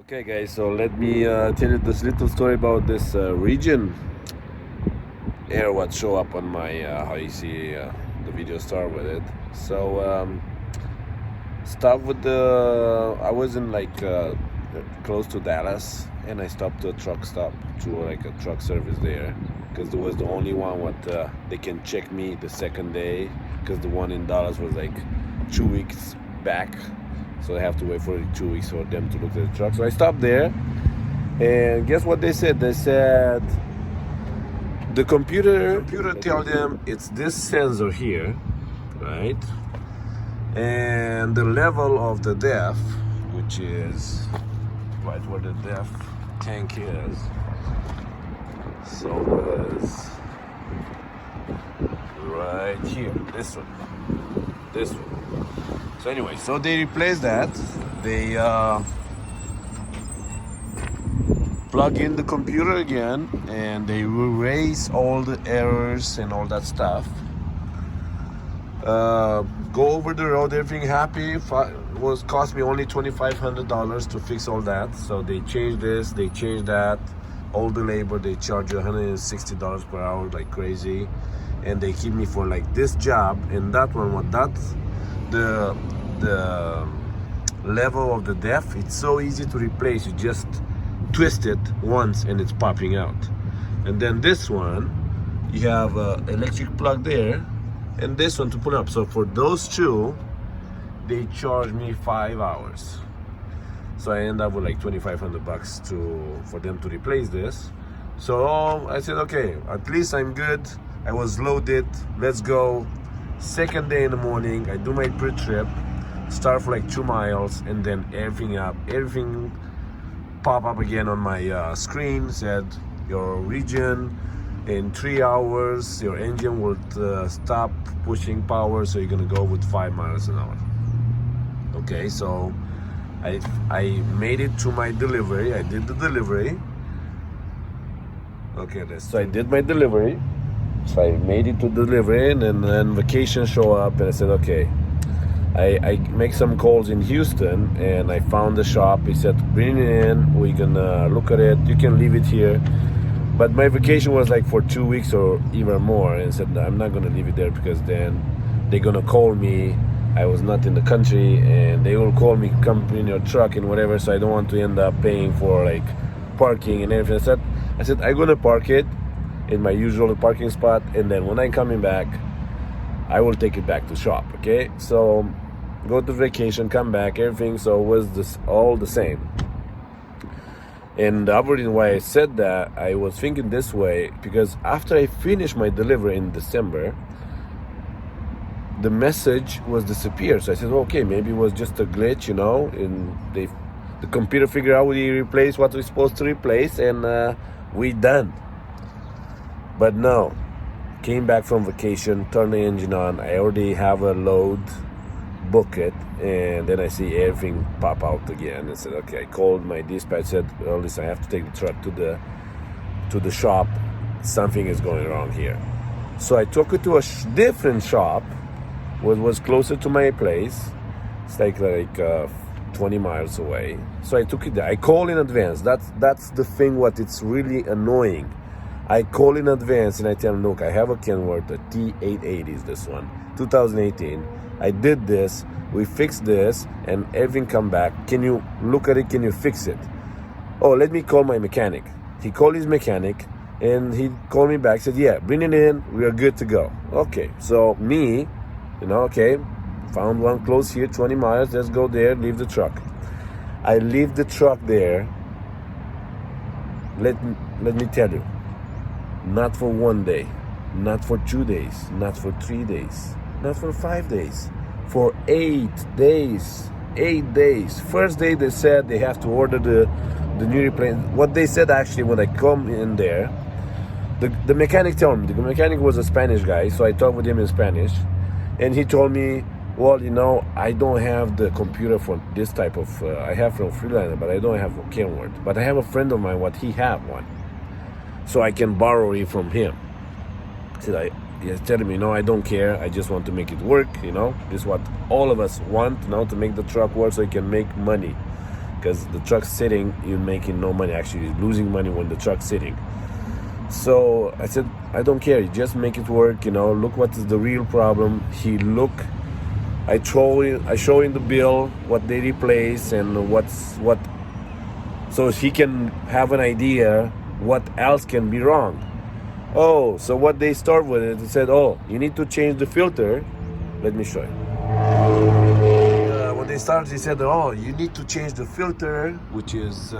Okay, guys, so let me tell you this little story about this region air what show up on my how you see the video start with it. So stop with the I was in close to Dallas, and I stopped to a truck stop to like a truck service there because there was the only one what they can check me the second day, because the one in Dallas was like 2 weeks back, so I have to wait for 2 weeks for them to look at the truck. So I stopped there, and guess what they said? They said the computer tell them it's this sensor here, right? And the level of the depth, which is right where the depth tank is. So was right here, this one. So anyway, so they replaced that. They plug in the computer again, and they erase all the errors and all that stuff. Go over the road, everything happy. Was cost me only $2,500 to fix all that. So they changed this, they changed that. All the labor, they charge you $160 per hour like crazy, and they keep me for like this job and that one. What that's the level of the depth, it's so easy to replace. You just twist it once and it's popping out. And then this one, you have an electric plug there, and this one to put up. So for those two, they charge me 5 hours. So I end up with like $2,500 for them to replace this. So I said, okay, at least I'm good. I was loaded. Let's go. Second day in the morning, I do my pre-trip, start for like 2 miles, and then everything pop up again on my screen. Said your region in 3 hours, your engine will stop pushing power, so you're gonna go with 5 miles an hour. Okay, so I made it to my delivery. I did the delivery. Okay, so I did my delivery. So I made it to delivery, and then vacation show up, and I said, okay. I make some calls in Houston, and I found the shop. He said, bring it in, we can look at it, you can leave it here. But my vacation was like for 2 weeks or even more, and I said, I'm not gonna leave it there, because then they're gonna call me. I was not in the country, and they will call me, come in your truck and whatever, so I don't want to end up paying for like parking and everything. I said I'm gonna park it in my usual parking spot, and then when I'm coming back, I will take it back to shop. Okay, so go to vacation, come back, everything. So was this all the same? And the other reason why I said that, I was thinking this way, because after I finished my delivery in December, the message was disappeared. So I said, okay, maybe it was just a glitch, and the computer figured out we replaced what we're supposed to replace, and we done. But no, came back from vacation, turned the engine on. I already have a load, book it, and then I see everything pop out again. I said, okay. I called my dispatch, said, well, listen, I have to take the truck to the shop. Something is going wrong here. So I took it to a different shop, was closer to my place. It's like 20 miles away. So I took it there. I call in advance. That's the thing. What it's really annoying. I call in advance and I tell them, look, I have a Kenworth, a T880 is this one, 2018. I did this, we fixed this, and everything come back. Can you look at it? Can you fix it? Oh, let me call my mechanic. He called his mechanic, and he called me back, said, yeah, bring it in, we are good to go. Okay, so me, okay, found one close here, 20 miles, let's go there, leave the truck. I leave the truck there. Let me tell you, not for 1 day, not for 2 days, not for 3 days, not for 5 days, for 8 days. 8 days. First day they said they have to order the new replacement. What they said actually when I come in there, the mechanic told me, the mechanic was a Spanish guy, so I talked with him in Spanish, and he told me, well, I don't have the computer for this type of, I have from Freeliner, but I don't have a Kenworth. But I have a friend of mine, he have one. So I can borrow it from him. He's telling me, no, I don't care. I just want to make it work. This is what all of us want, to make the truck work so he can make money. because the truck's sitting, you're making no money. Actually, you're losing money when the truck's sitting. So I said, I don't care, you just make it work, look what is the real problem. I show him the bill, what they replace and what, so he can have an idea what else can be wrong. Oh, so what they start with it, they said, oh, you need to change the filter. Let me show you. When they started, he said, oh, you need to change the filter, which is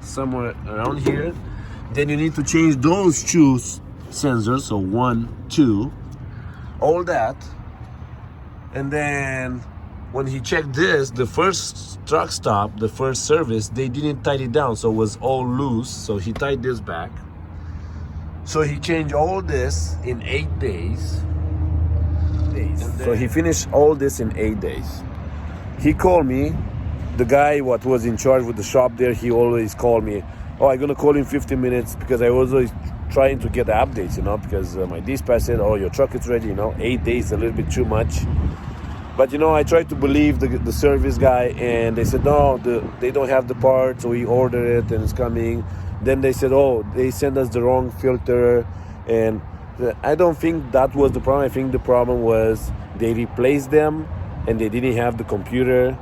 somewhere around here. Then you need to change those two sensors, so 1, 2, all that. And then when he checked this, the first truck stop, the first service, they didn't tie it down, so it was all loose. So he tied this back. So he changed all this in 8 days. So he finished all this in 8 days. He called me, the guy what was in charge with the shop there, he always called me. Oh, I'm gonna call in 15 minutes because I was always trying to get the updates, because my dispatch said, oh, your truck is ready, 8 days, a little bit too much. But, I tried to believe the service guy, and they said, no, they don't have the part, so we order it and it's coming. Then they said, oh, they sent us the wrong filter. And I don't think that was the problem. I think the problem was they replaced them and they didn't have the computer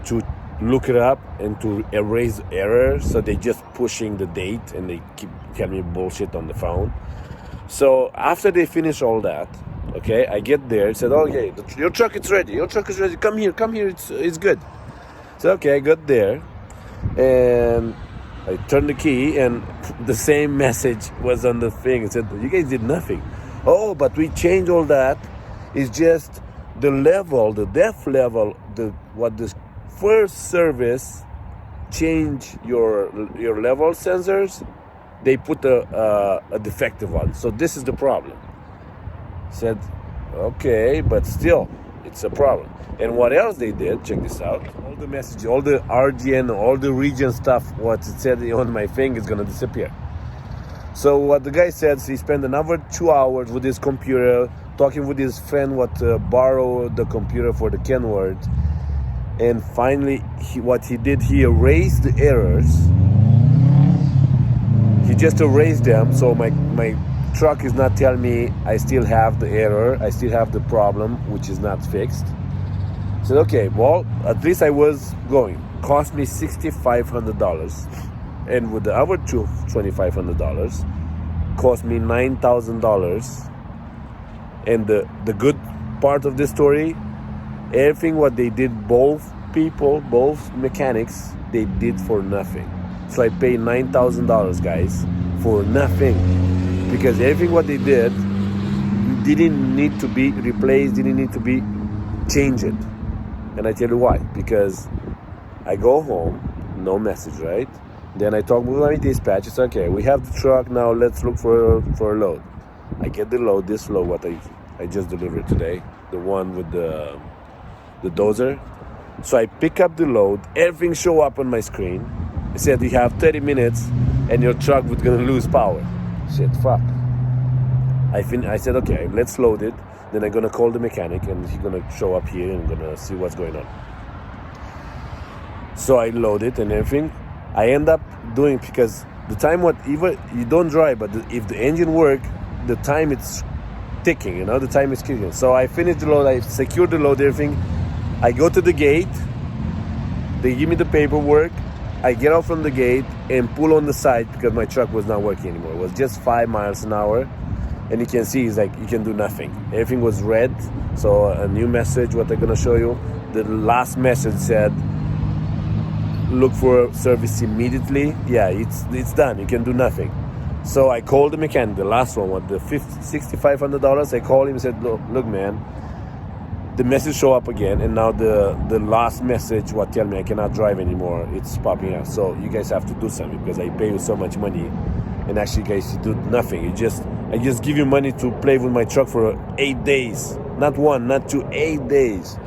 to look it up and to erase error, so they just pushing the date and they keep telling me bullshit on the phone. So after they finish all that, okay, I get there, said, okay, your truck is ready, come here, it's good. So okay, I got there and I turned the key and the same message was on the thing. It said, you guys did nothing. Oh, but we changed all that. It's just the level, the depth level, what this first service change your level sensors, they put a defective one. So this is the problem. Said, okay, but still, it's a problem. And what else they did, check this out, all the message, all the RGN, all the region stuff, what it said on my thing is gonna disappear. So what the guy said, he spent another 2 hours with his computer, talking with his friend what borrowed the computer for the Kenworth. And finally, what he did, he erased the errors. He just erased them, so my truck is not telling me I still have the error, I still have the problem, which is not fixed. I said, okay, well, at least I was going. Cost me $6,500. And with the other $2,500, cost me $9,000. And the good part of this story, everything what they did, both mechanics, they did for nothing. So I paid $9,000, guys, for nothing, because everything what they did didn't need to be replaced, didn't need to be changed. And I tell you why, because I go home, no message, right? Then I talk with my dispatch. It's okay, we have the truck now, let's look for a load. I get the load, this load what I just delivered today, the one with the dozer. So I pick up the load, everything show up on my screen. It said you have 30 minutes and your truck was gonna lose power. Shit, fuck. I said, okay, let's load it. Then I'm gonna call the mechanic and he's gonna show up here and gonna see what's going on. So I load it and everything. I end up doing, because the time even you don't drive, but if the engine work, the time it's ticking, the time is ticking. So I finished the load, I secured the load, everything. I go to the gate, they give me the paperwork, I get out from the gate and pull on the side because my truck was not working anymore. It was just 5 miles an hour. And you can see, it's like, you can do nothing. Everything was red. So a new message, what I'm gonna show you. The last message said, look for service immediately. Yeah, it's done, you can do nothing. So I called the mechanic, the last one, the $6,500. I called him and said, look man, the message show up again, and now the last message what tell me I cannot drive anymore, it's popping up. So you guys have to do something because I pay you so much money, and actually guys, you do nothing. I just give you money to play with my truck for 8 days, not 1, not 2, 8 days.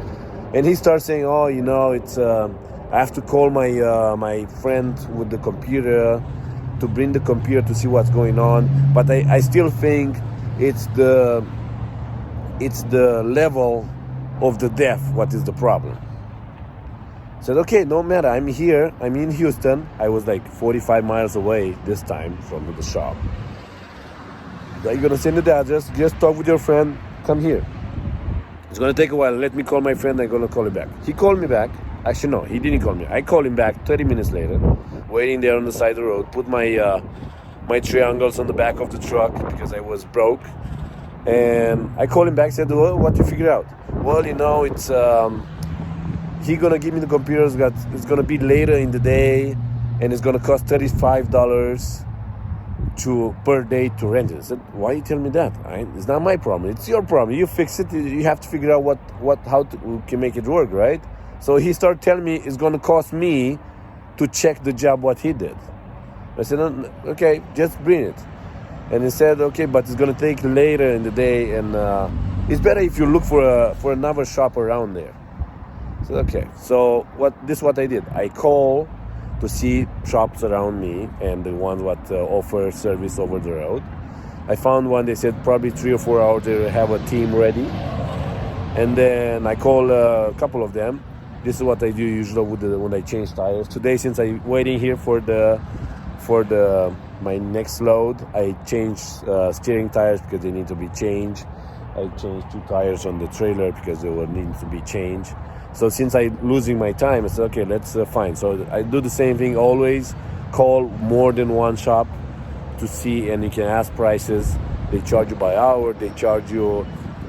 And he starts saying, oh, it's I have to call my friend with the computer to bring the computer to see what's going on. But I still think it's the level of the depth what is the problem. Said, okay, no matter, I'm here, I'm in Houston. I was like 45 miles away this time from the shop. Are you gonna send you the address? Just talk with your friend, come here. It's gonna take a while. Let me call my friend, I'm gonna call you back. He called me back. Actually, no, he didn't call me. I called him back 30 minutes later, waiting there on the side of the road, put my my triangles on the back of the truck because I was broke. And I called him back, said, well, what you figure out? Well, you know, it's he gonna give me the computer. It's gonna be later in the day, and it's gonna cost $35 per day to rent it. I said, why you tell me that? It's not my problem. It's your problem. You fix it. You have to figure out how we can make it work, right? So he started telling me it's gonna cost me to check the job what he did. I said, okay, just bring it. And he said, okay, but it's gonna take later in the day, and it's better if you look for another shop around there. I said, okay. So what I did. I called to see shops around me and the ones what offer service over the road. I found one. They said probably 3 or 4 hours they have a team ready. And then I called a couple of them. This is what I do usually when I change tires. Today, since I'm waiting here for my next load, I changed steering tires because they need to be changed. I changed 2 tires on the trailer because they will need to be changed. So since I'm losing my time, I said, okay, let's find. So I do the same thing always. Call more than one shop to see, and you can ask prices. They charge you by hour. They charge you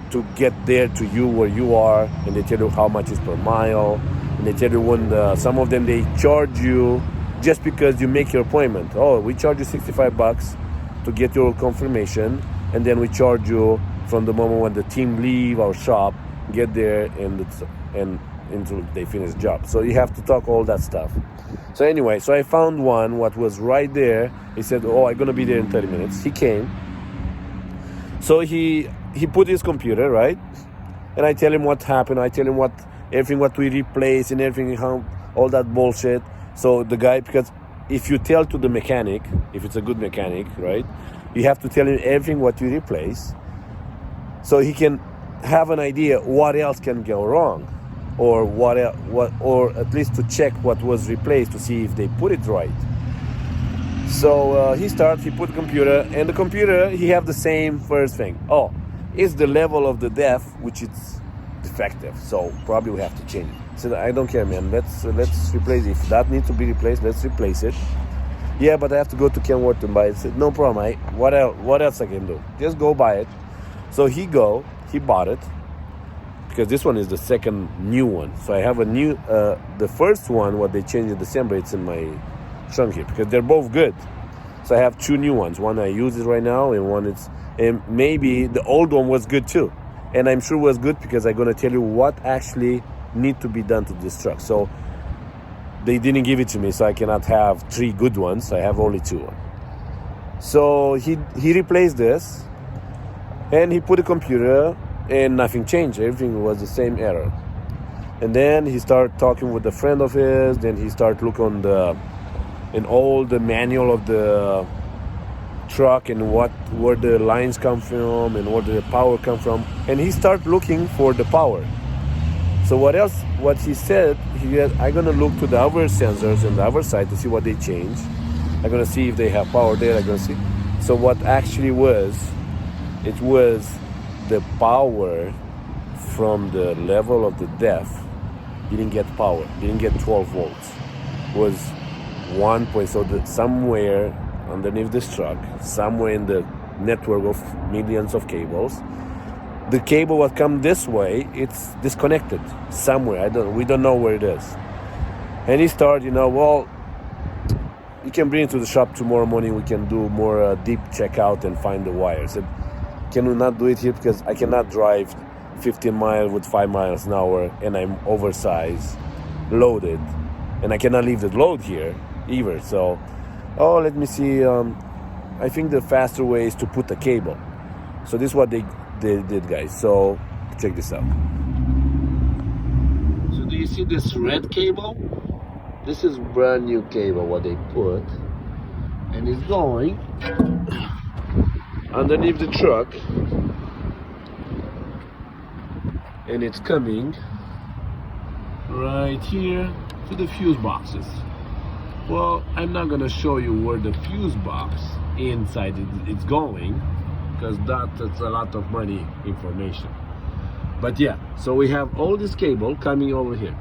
to get there to you where you are, and they tell you how much is per mile. And they tell you when some of them they charge you just because you make your appointment. Oh, we charge you $65 to get your confirmation, and then we charge you from the moment when the team leave our shop, get there, and until they finish the job. So you have to talk all that stuff. So anyway, so I found one what was right there. He said, oh, I'm gonna be there in 30 minutes. He came. So he put his computer, right? And I tell him what happened. I tell him everything what we replaced and everything, all that bullshit. So the guy, because if you tell to the mechanic, if it's a good mechanic, right, you have to tell him everything what you replace, so he can have an idea what else can go wrong, or or at least to check what was replaced to see if they put it right. So he put the computer, and the computer, he have the same first thing. Oh, it's the level of the depth, which is defective, so probably we have to change it. So I don't care, man, let's replace it. If that needs to be replaced, let's replace it. Yeah, but I have to go to Kenworth and buy it. I said, no problem, what else I can do? Just go buy it. So he bought it, because this one is the second new one. So I have a new, the first one, what they changed in December, it's in my trunk here, because they're both good. So I have 2 new ones. One I use it right now, and one and maybe the old one was good too. And I'm sure it was good because I'm gonna tell you what actually need to be done to this truck. So they didn't give it to me, so I cannot have 3 good ones. I have only 2. So he replaced this, and he put a computer, and nothing changed. Everything was the same error. And then he started talking with a friend of his. Then he started looking in all the manual of the truck and where the lines come from and where the power come from. And he started looking for the power. So what he said, I'm gonna look to the other sensors on the other side to see what they changed. I'm gonna see if they have power there. I'm gonna see. So what actually was, it was the power from the level of the depth didn't get power, didn't get 12 volts. It was 1 point, so that somewhere underneath this truck, somewhere in the network of millions of cables, the cable what come this way, it's disconnected somewhere. We don't know where it is. And he started, well, you can bring it to the shop tomorrow morning. We can do more deep checkout and find the wires. I said, can we not do it here, because I cannot drive 15 miles with 5 miles an hour, and I'm oversized, loaded, and I cannot leave the load here either. So, let me see. I think the faster way is to put a cable. So this is what they did, guys. So check this out. So do you see this red cable? This is brand new cable what they put, and it's going underneath the truck, and it's coming right here to the fuse boxes. Well, I'm not gonna show you where the fuse box inside it's going, because that's a lot of money information. But yeah, so we have all this cable coming over here.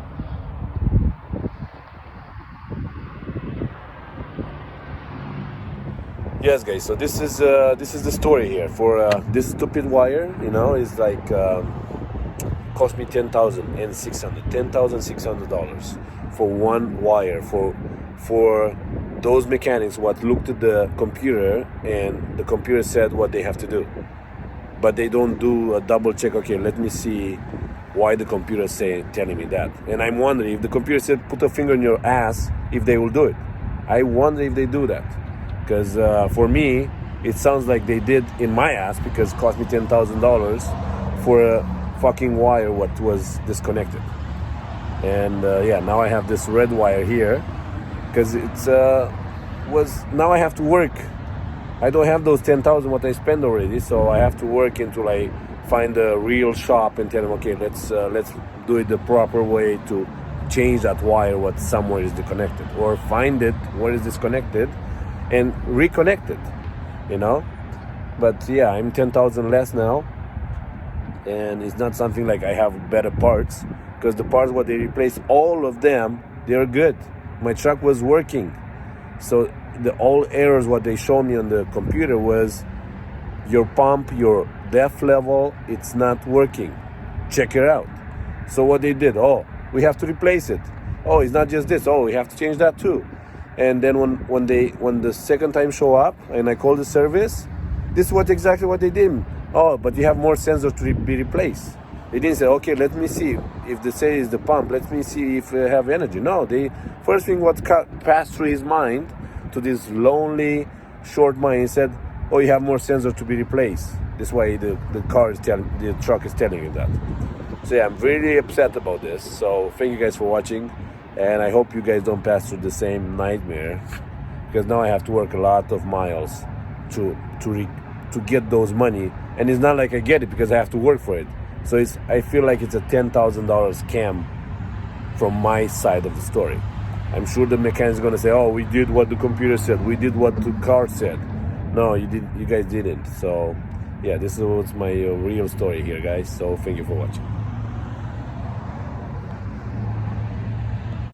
Yes, guys. So this is the story here. For this stupid wire, you know, is like cost me $10,600 for one wire. For those mechanics, what looked at the computer and the computer said what they have to do, but they don't do a double check. Okay, let me see why the computer is telling me that. And I'm wondering if the computer said put a finger in your ass, if they will do it. I wonder if they do that. Because for me, it sounds like they did in my ass, because it cost me $10,000 for a fucking wire what was disconnected. And yeah, now I have this red wire here, because it's now I have to work. I don't have those 10,000 what I spent already, so I have to work into like find a real shop and tell them, okay, let's do it the proper way to change that wire what somewhere is disconnected, or find it where is disconnected and reconnect it, you know. But yeah, I'm 10,000 less now, and it's not something like I have better parts, because the parts what they replace, all of them, they're good. My truck was working. So the all errors what they showed me on the computer was your pump, your depth level, it's not working. Check it out. So what they did, oh, we have to replace it. Oh, it's not just this. Oh, we have to change that too. And then when the second time show up and I call the service, this is exactly what they did. Oh, but you have more sensors to be replaced. They didn't say, okay, let me see if they say is the pump. Let me see if they have energy. No, they first thing what passed through his mind, to this lonely short mind, he said, oh, you have more sensors to be replaced. This way the truck is telling you that. So yeah, I'm really upset about this. So thank you guys for watching. And I hope you guys don't pass through the same nightmare, because now I have to work a lot of miles to get those money, and it's not like I get it because I have to work for it. So I feel like it's a $10,000 scam from my side of the story. I'm sure the mechanic is gonna say, "Oh, we did what the computer said. We did what the car said." No, you guys didn't. So yeah, this was my real story here, guys. So thank you for watching.